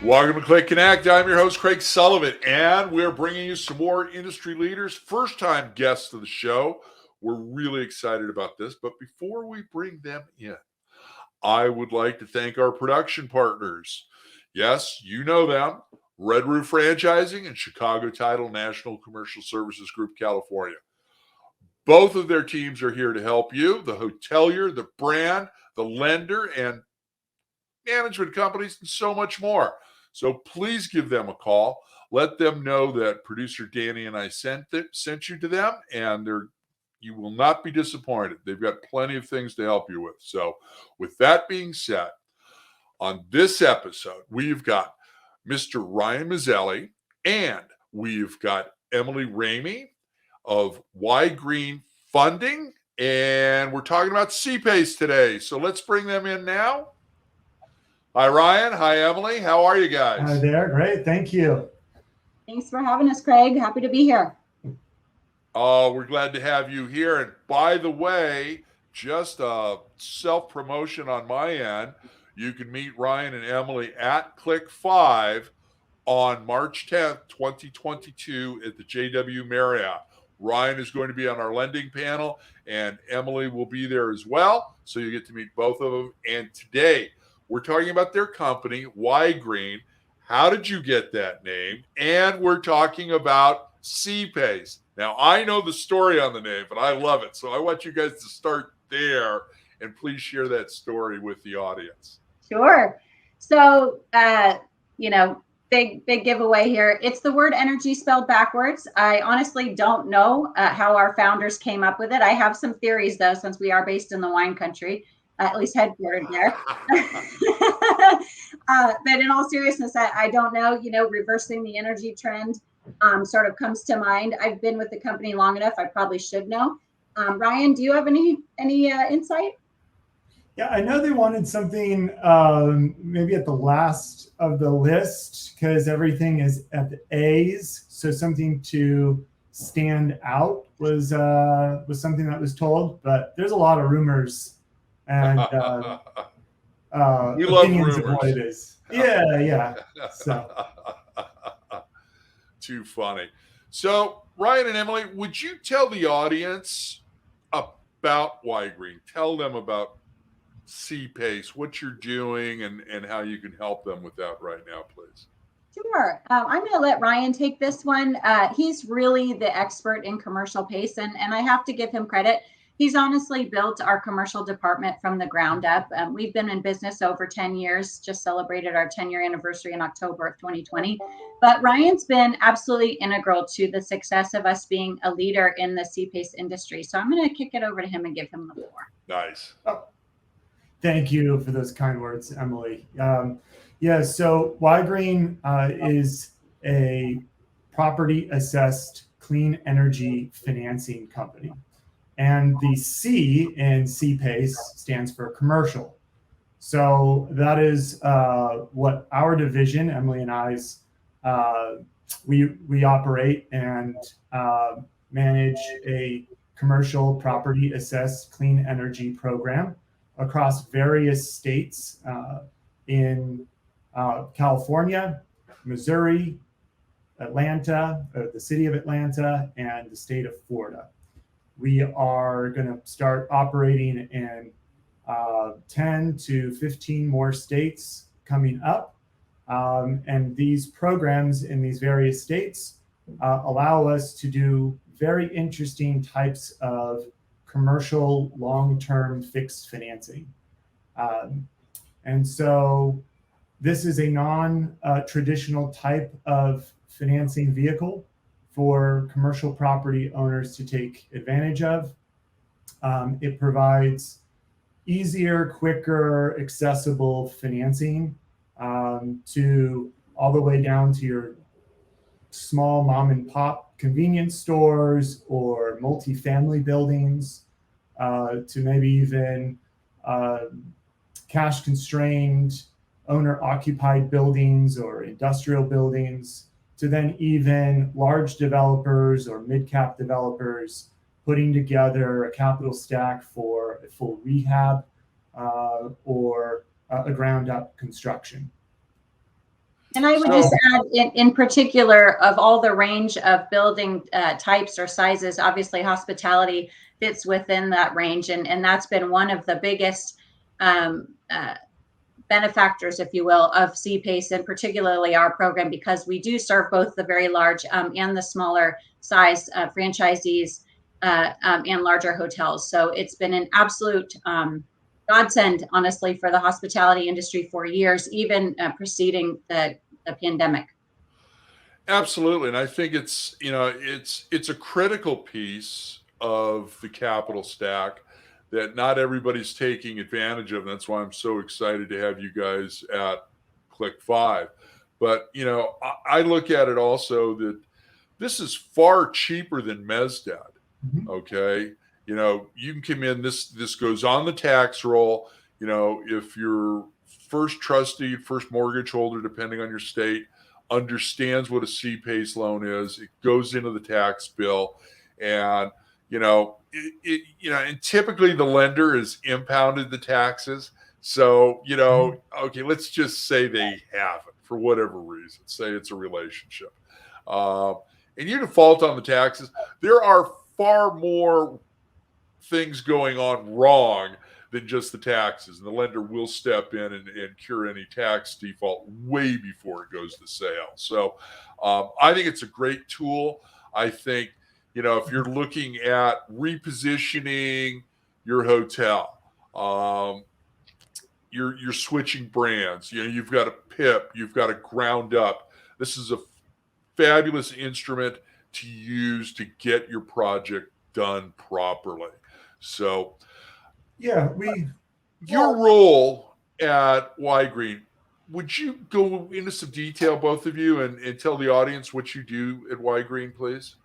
Welcome to CLIC Connect. I'm your host, Craig Sullivan, and we're bringing you some more industry leaders, first-time guests of the show. We're really excited about this, but before we bring them in, I would like to thank our production partners. Yes, you know them, Red Roof Franchising and Chicago Title National Commercial Services Group, California. Both of their teams are here to help you, the hotelier, the brand, the lender, and management companies, and so much more. So please give them a call. Let them know that producer Danny and I sent you to them, and you will not be disappointed. They've got plenty of things to help you with. So with that being said, on this episode, we've got Mr. Ryan Mazelli, and we've got Emily Ramey of WyGreen Funding, and we're talking about CPACE today. So let's bring them in now. Hi, Ryan. Hi, Emily. How are you guys? Hi there. Great. Thank you. Thanks for having us, Craig. Happy to be here. Oh, we're glad to have you here. And by the way, just a self-promotion on my end, you can meet Ryan and Emily at CLIC 5 on March 10th, 2022 at the JW Marriott. Ryan is going to be on our lending panel, and Emily will be there as well. So you get to meet both of them. And today, we're talking about their company, WyGreen. How did you get that name? And we're talking about CPACE. Now, I know the story on the name, but I love it. So I want you guys to start there, and please share that story with the audience. Sure. So, big giveaway here. It's the word energy spelled backwards. I honestly don't know how our founders came up with it. I have some theories, though, since we are based in the wine country. At least headquartered there. But in all seriousness, I don't know, reversing the energy trend sort of comes to mind. I've been with the company long enough. I probably should know. Ryan, do you have any insight? Yeah, I know they wanted something maybe at the last of the list because everything is at the A's. So something to stand out was something that was told. But there's a lot of rumors and we love rumors. Of what it is. Yeah. So. Too funny. So, Ryan and Emily, would you tell the audience about WyGreen? Tell them about CPACE, what you're doing, and how you can help them with that right now, please. Sure. I'm going to let Ryan take this one. He's really the expert in commercial PACE, and I have to give him credit. He's honestly built our commercial department from the ground up. We've been in business over 10 years, just celebrated our 10-year anniversary in October of 2020. But Ryan's been absolutely integral to the success of us being a leader in the CPACE industry. So I'm going to kick it over to him and give him the floor. Nice. Thank you for those kind words, Emily. So WyGreen is a property assessed clean energy financing company. And the C in CPACE stands for commercial. So that is what our division, Emily and I's, we operate and manage a commercial property assessed clean energy program across various states in California, Missouri, Atlanta, the city of Atlanta, and the state of Florida. We are going to start operating in 10 to 15 more states coming up. And these programs in these various states allow us to do very interesting types of commercial long-term fixed financing. And so this is a non-traditional type of financing vehicle for commercial property owners to take advantage of. It provides easier, quicker, accessible financing to all the way down to your small mom and pop convenience stores or multifamily buildings, to maybe even cash constrained owner occupied buildings or industrial buildings, to then even large developers or mid-cap developers putting together a capital stack for a full rehab or a ground-up construction. And I would just add, in particular, of all the range of building types or sizes, obviously hospitality fits within that range. And that's been one of the biggest benefactors, if you will, of CPACE, and particularly our program, because we do serve both the very large and the smaller size franchisees and larger hotels. So it's been an absolute godsend, honestly, for the hospitality industry for years, even preceding the pandemic. Absolutely. And I think it's a critical piece of the capital stack that not everybody's taking advantage of. And that's why I'm so excited to have you guys at CLIC 5. But, I look at it also that this is far cheaper than Mezdad. Mhm. Okay. You can come in, this goes on the tax roll. If your first trustee, first mortgage holder, depending on your state, understands what a CPACE loan is, it goes into the tax bill. And, and typically the lender has impounded the taxes. So, okay, let's just say they haven't for whatever reason. Say it's a relationship. And you default on the taxes. There are far more things going on wrong than just the taxes. And the lender will step in and cure any tax default way before it goes to sale. So I think it's a great tool. I think, if you're looking at repositioning your hotel, you're switching brands, you've got a PIP, you've got a ground up. This is a fabulous instrument to use to get your project done properly. So, Yeah, your role at WyGreen, would you go into some detail, both of you, and tell the audience what you do at WyGreen, please?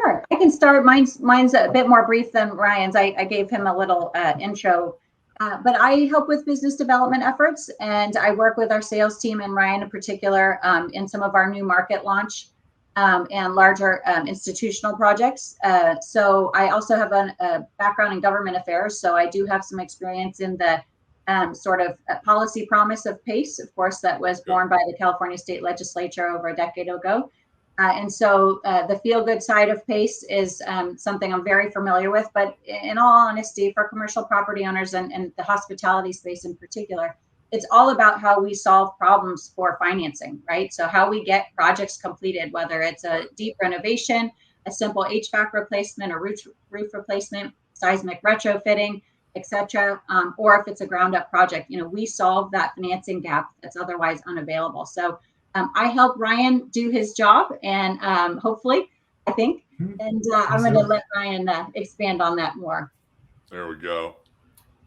Sure, I can start. Mine's a bit more brief than Ryan's. I gave him a little intro, but I help with business development efforts, and I work with our sales team, and Ryan in particular, in some of our new market launch and larger institutional projects. So I also have a background in government affairs, so I do have some experience in the sort of policy promise of PACE. Of course, that was born by the California State Legislature over a decade ago. And so the feel-good side of PACE is something I'm very familiar with. But in all honesty, for commercial property owners and the hospitality space in particular, it's all about how we solve problems for financing, right? So how we get projects completed, whether it's a deep renovation, a simple HVAC replacement, a roof replacement, seismic retrofitting, etc., or if it's a ground-up project, we solve that financing gap that's otherwise unavailable. So I help Ryan do his job, and hopefully, I think, and I'm going to let Ryan expand on that more. There we go.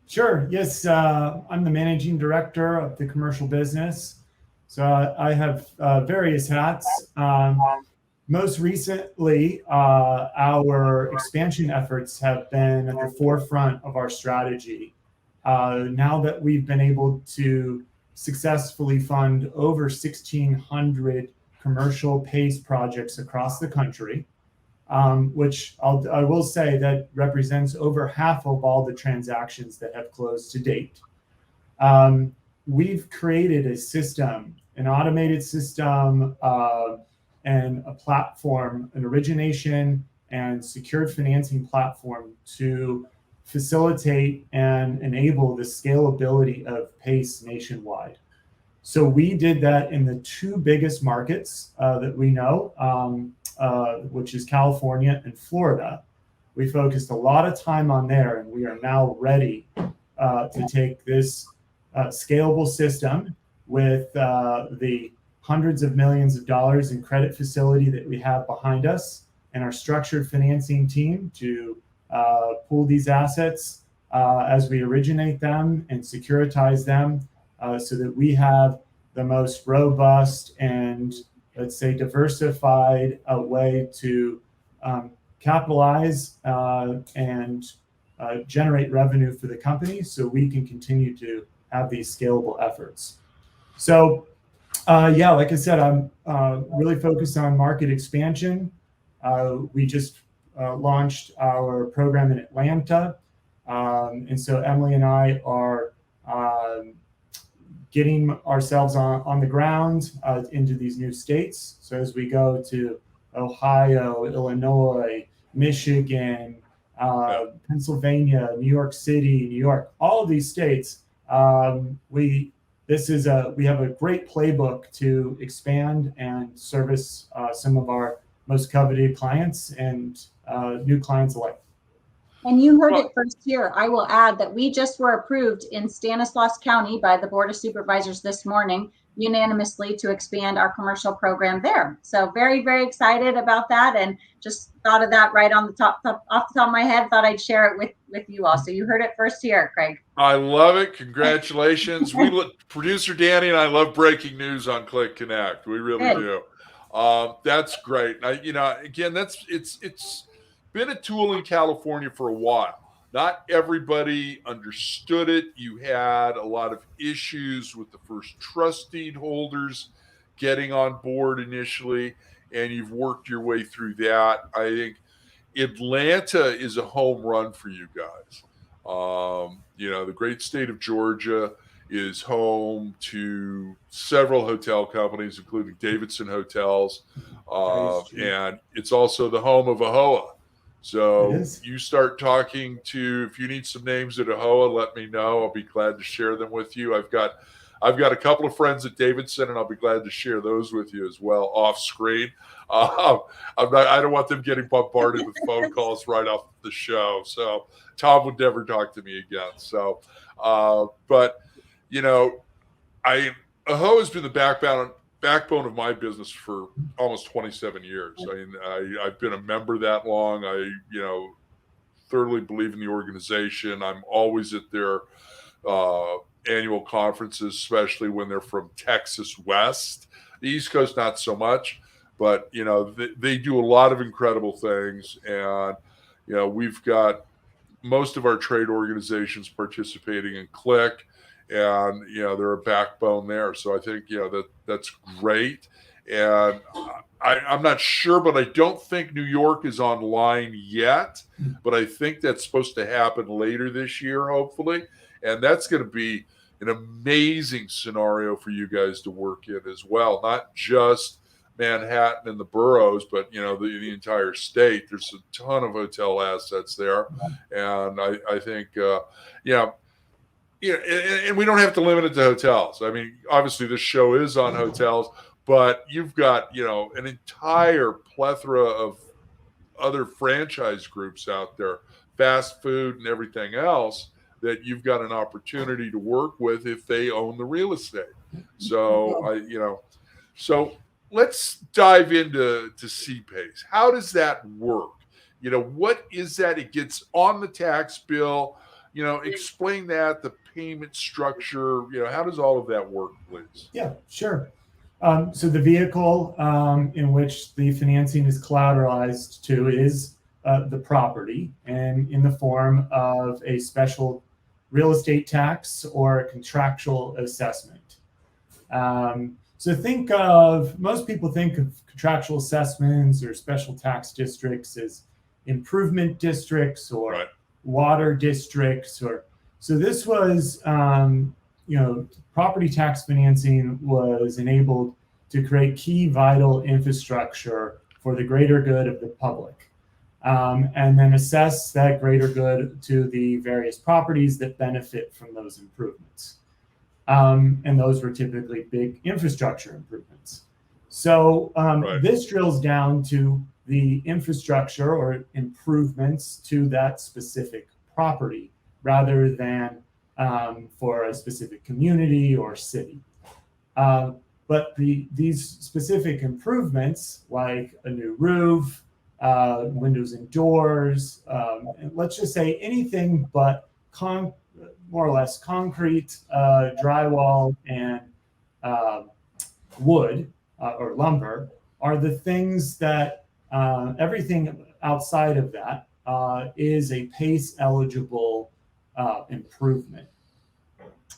Sure. Yes, I'm the managing director of the commercial business. So I have various hats. Most recently, our expansion efforts have been at the forefront of our strategy. Now that we've been able to successfully fund over 1,600 commercial PACE projects across the country, which I will say that represents over half of all the transactions that have closed to date. We've created a system, an automated system, and a platform, an origination and secured financing platform to facilitate and enable the scalability of PACE nationwide. So we did that in the two biggest markets that we know, which is California and Florida. We focused a lot of time on there, and we are now ready to take this scalable system with the hundreds of millions of dollars in credit facility that we have behind us and our structured financing team to pool these assets as we originate them and securitize them so that we have the most robust and, let's say, diversified way to capitalize and generate revenue for the company so we can continue to have these scalable efforts. So like I said, I'm really focused on market expansion. We just launched our program in Atlanta. And so Emily and I are getting ourselves on the ground into these new states. So as we go to Ohio, Illinois, Michigan, Pennsylvania, New York City, New York, all of these states, we have a great playbook to expand and service some of our most coveted clients and new clients alike. And you heard it first here. I will add that we just were approved in Stanislaus County by the Board of Supervisors this morning unanimously to expand our commercial program there. So very, very excited about that, and just thought of that right on the top off the top of my head. Thought I'd share it with you all. So you heard it first here, Craig. I love it. Congratulations. Producer Danny and I love breaking news on CLIC Connect. We really do. That's great. Again, it's been a tool in California for a while. Not everybody understood it. You had a lot of issues with the first trust deed holders getting on board initially, and you've worked your way through that. I think Atlanta is a home run for you guys. The great state of Georgia is home to several hotel companies, including Davidson Hotels, and it's also the home of AHOA. So you start talking to, if you need some names at AHOA, let me know. I'll be glad to share them with you. I've got a couple of friends at Davidson, and I'll be glad to share those with you as well off screen. I don't want them getting bombarded with phone calls right off the show. So Tom would never talk to me again. So, but AHOA has been the backbone of my business for almost 27 years. I mean, I've been a member that long. I thoroughly believe in the organization. I'm always at their annual conferences, especially when they're from Texas West. The East Coast, not so much, but they do a lot of incredible things. And we've got most of our trade organizations participating in CLIC. And they're a backbone there, so I think that's great. And I'm not sure, but I don't think New York is online yet. But I think that's supposed to happen later this year, hopefully. And that's going to be an amazing scenario for you guys to work in as well. Not just Manhattan and the boroughs, but the entire state. There's a ton of hotel assets there, and I think and we don't have to limit it to hotels. I mean, obviously this show is on hotels, but you've got, an entire plethora of other franchise groups out there, fast food and everything else that you've got an opportunity to work with if they own the real estate. So, so let's dive into CPACE. How does that work? What is that? It gets on the tax bill. Explain that, the payment structure, how does all of that work, please? Yeah, sure. So the vehicle in which the financing is collateralized to is the property, and in the form of a special real estate tax or a contractual assessment. So most people think of contractual assessments or special tax districts as improvement districts or water districts, so this was property tax financing was enabled to create key vital infrastructure for the greater good of the public, and then assess that greater good to the various properties that benefit from those improvements, and those were typically big infrastructure improvements. So this drills down to the infrastructure or improvements to that specific property rather than for a specific community or city. But these specific improvements, like a new roof, windows and doors, and let's just say anything but more or less concrete, drywall, and wood or lumber, are the things that everything outside of that is a PACE eligible improvement.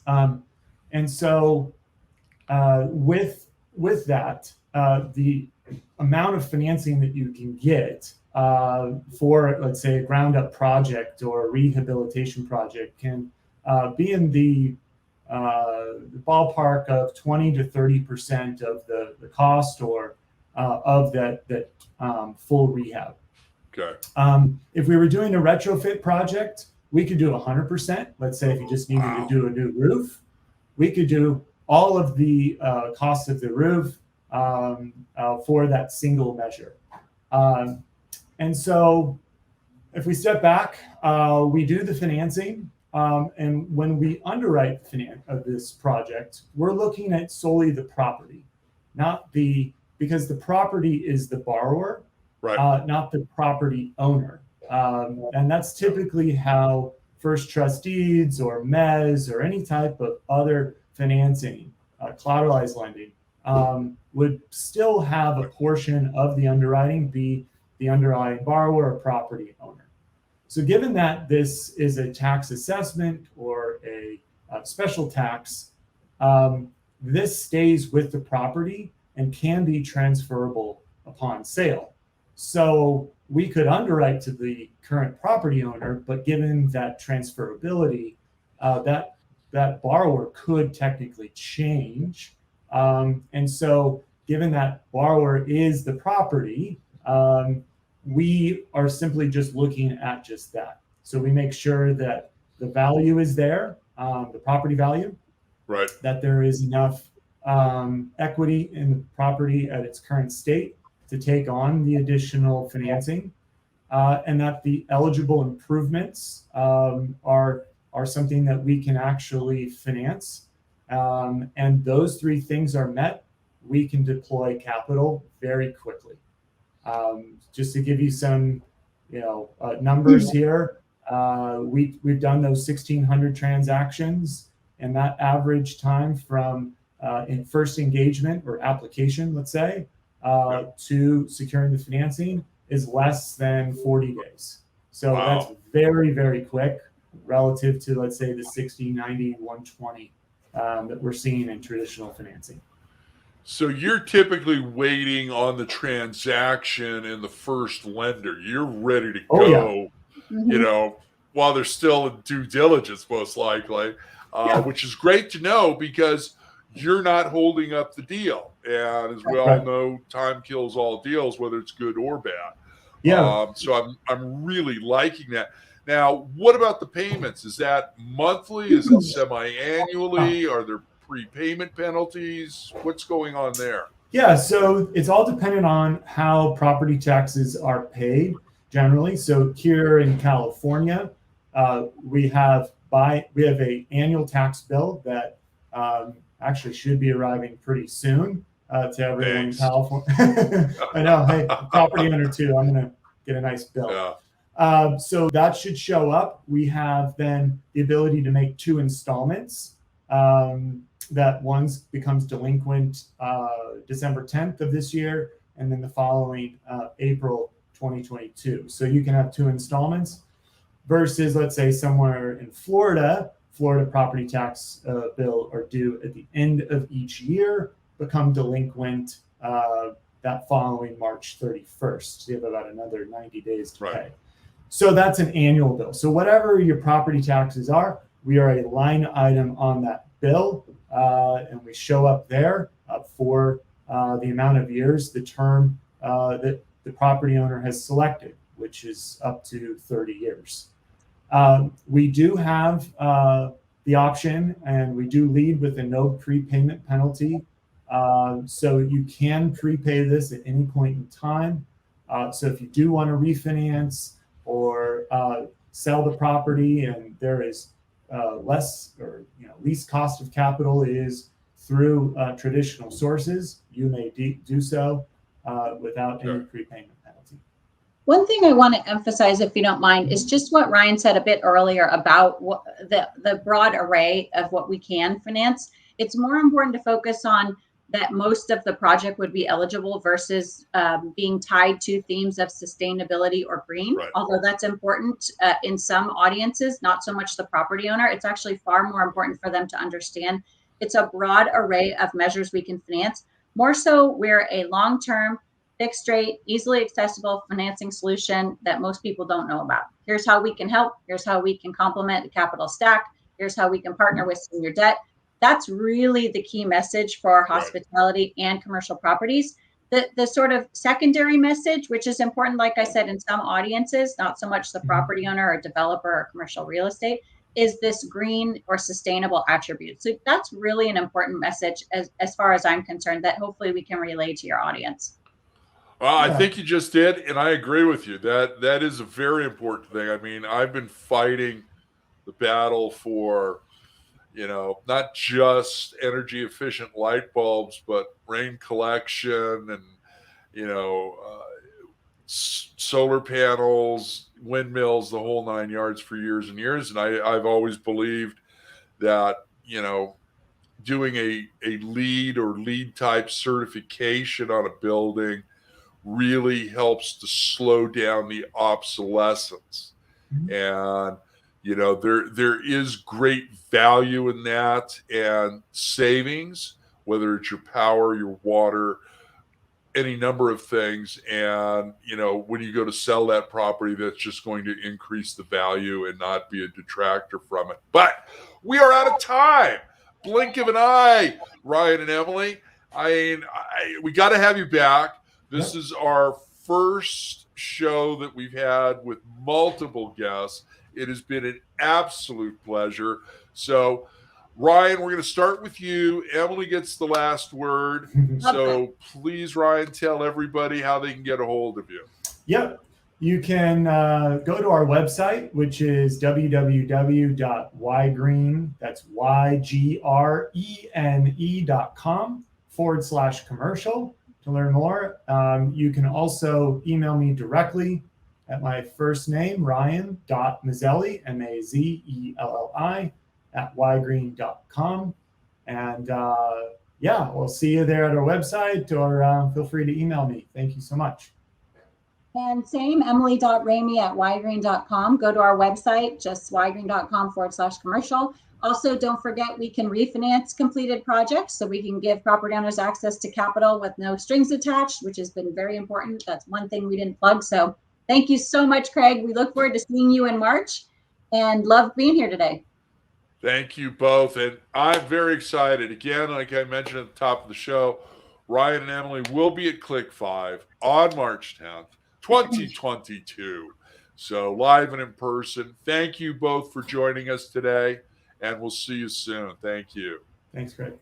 And so with that, the amount of financing that you can get for, let's say, a ground up project or a rehabilitation project can be in the the ballpark of 20 to 30% of the cost or of that full rehab. Okay. If we were doing a retrofit project, we could do 100%. Let's say if you just needed to do a new roof, we could do all of the costs of the roof for that single measure. And so if we step back, we do the financing. And when we underwrite this project, we're looking at solely the property, because the property is the borrower, right. not the property owner. And that's typically how first trust deeds or mezz or any type of other financing, collateralized lending, would still have a portion of the underwriting be the underlying borrower or property owner. So given that this is a tax assessment or a special tax, this stays with the property and can be transferable upon sale. So we could underwrite to the current property owner, but given that transferability, that borrower could technically change. And so given that borrower is the property, we are simply just looking at just that. So we make sure that the value is there, the property value, right, that there is enough equity in the property at its current state to take on the additional financing, and that the eligible improvements are something that we can actually finance. And those three things are met, we can deploy capital very quickly. Just to give you some, numbers here, we've done those 1,600 transactions, and that average time from in first engagement or application, let's say, to securing the financing is less than 40 days. So that's very, very quick relative to, let's say, the 60, 90, 120 that we're seeing in traditional financing. So you're typically waiting on the transaction in the first lender. You're ready to go, while they're still in due diligence, most likely, which is great to know because you're not holding up the deal. And as we all know, time kills all deals, whether it's good or bad. So I'm really liking that. Now, what about the payments? Is that monthly? Is it semi-annually? Are there prepayment penalties? What's going on there? Yeah, so it's all dependent on how property taxes are paid generally. So here in California, we have a annual tax bill that actually should be arriving pretty soon to everyone in California. I know, hey, property owner too, I'm gonna get a nice bill. So that should show up. We have then the ability to make 2 installments. That one becomes delinquent December 10th of this year, and then the following April 2022. So you can have 2 installments versus, let's say, somewhere in Florida property tax bill are due at the end of each year, become delinquent that following March 31st. So you have about another 90 days to pay. So that's an annual bill. So whatever your property taxes are, we are a line item on that bill, and we show up there for the amount of years, the term that the property owner has selected, which is up to 30 years. We do have the option, and we do lead with a no prepayment penalty. So you can prepay this at any point in time. So if you do want to refinance or sell the property and there is less or least cost of capital is through traditional sources, you may do so without any prepayment penalty. One thing I want to emphasize, if you don't mind, is just what Ryan said a bit earlier about the broad array of what we can finance. It's more important to focus on that most of the project would be eligible versus being tied to themes of sustainability or green. Although that's important in some audiences, not so much the property owner. It's actually far more important for them to understand it's a broad array of measures we can finance. More so, we're a long-term, fixed rate, easily accessible financing solution that most people don't know about. Here's how we can help. Here's how we can complement the capital stack. Here's how we can partner with senior debt. That's really the key message for hospitality and commercial properties. The sort of secondary message, which is important, like I said, in some audiences, not so much the property owner or developer or commercial real estate, is this green or sustainable attribute. So that's really an important message as far as I'm concerned, that hopefully we can relay to your audience. Well, I think you just did, and I agree with you. That is a very important thing. I mean, I've been fighting the battle for, not just energy efficient light bulbs, but rain collection and, solar panels, windmills, the whole 9 yards for years and years. And I've always believed that, doing a LEED or LEED type certification on a building really helps to slow down the obsolescence. And there is great value in that and savings, whether it's your power, your water, any number of things. And when you go to sell that property, that's just going to increase the value and not be a detractor from it. But we are out of time. Blink of an eye, Ryan and Emily. We got to have you back. This is our first show that we've had with multiple guests. It has been an absolute pleasure. So, Ryan, we're going to start with you. Emily gets the last word. So please, Ryan, tell everybody how they can get a hold of you. Yep. You can go to our website, which is www.WyGreen, that's YGRENE.com/commercial to learn more. You can also email me directly at my first name, Ryan.Mazelli, Mazelli, at WyGreen.com. And we'll see you there at our website, or feel free to email me. Thank you so much. And same, Emily.Ramey at WyGreen.com. Go to our website, just WyGreen.com/commercial. Also, don't forget, we can refinance completed projects, so we can give property owners access to capital with no strings attached, which has been very important. That's one thing we didn't plug. So thank you so much, Craig. We look forward to seeing you in March and love being here today. Thank you both. And I'm very excited. Again, like I mentioned at the top of the show, Ryan and Emily will be at CLIC 5 on March 10th, 2022. So live and in person. Thank you both for joining us today, and we'll see you soon. Thank you. Thanks, Craig.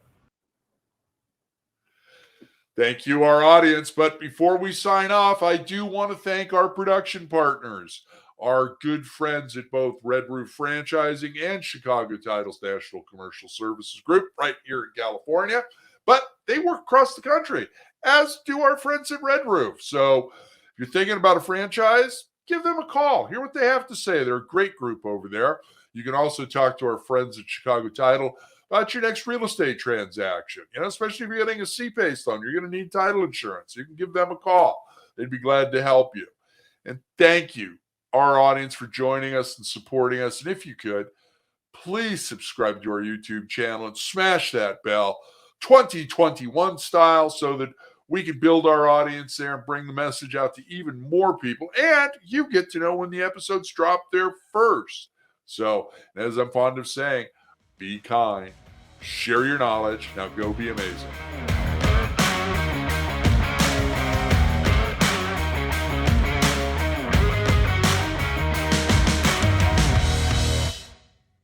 Thank you, our audience. But before we sign off, I do want to thank our production partners, our good friends at both Red Roof Franchising and Chicago Titles National Commercial Services Group right here in California. But they work across the country, as do our friends at Red Roof. So if you're thinking about a franchise, give them a call. Hear what they have to say. They're a great group over there. You can also talk to our friends at Chicago Title about your next real estate transaction. Especially if you're getting a C-PACE loan, you're going to need title insurance. You can give them a call. They'd be glad to help you. And thank you, our audience, for joining us and supporting us. And if you could, please subscribe to our YouTube channel and smash that bell 2021 style, so that we can build our audience there and bring the message out to even more people. And you get to know when the episodes drop there first. So, as I'm fond of saying, be kind, share your knowledge. Now go be amazing.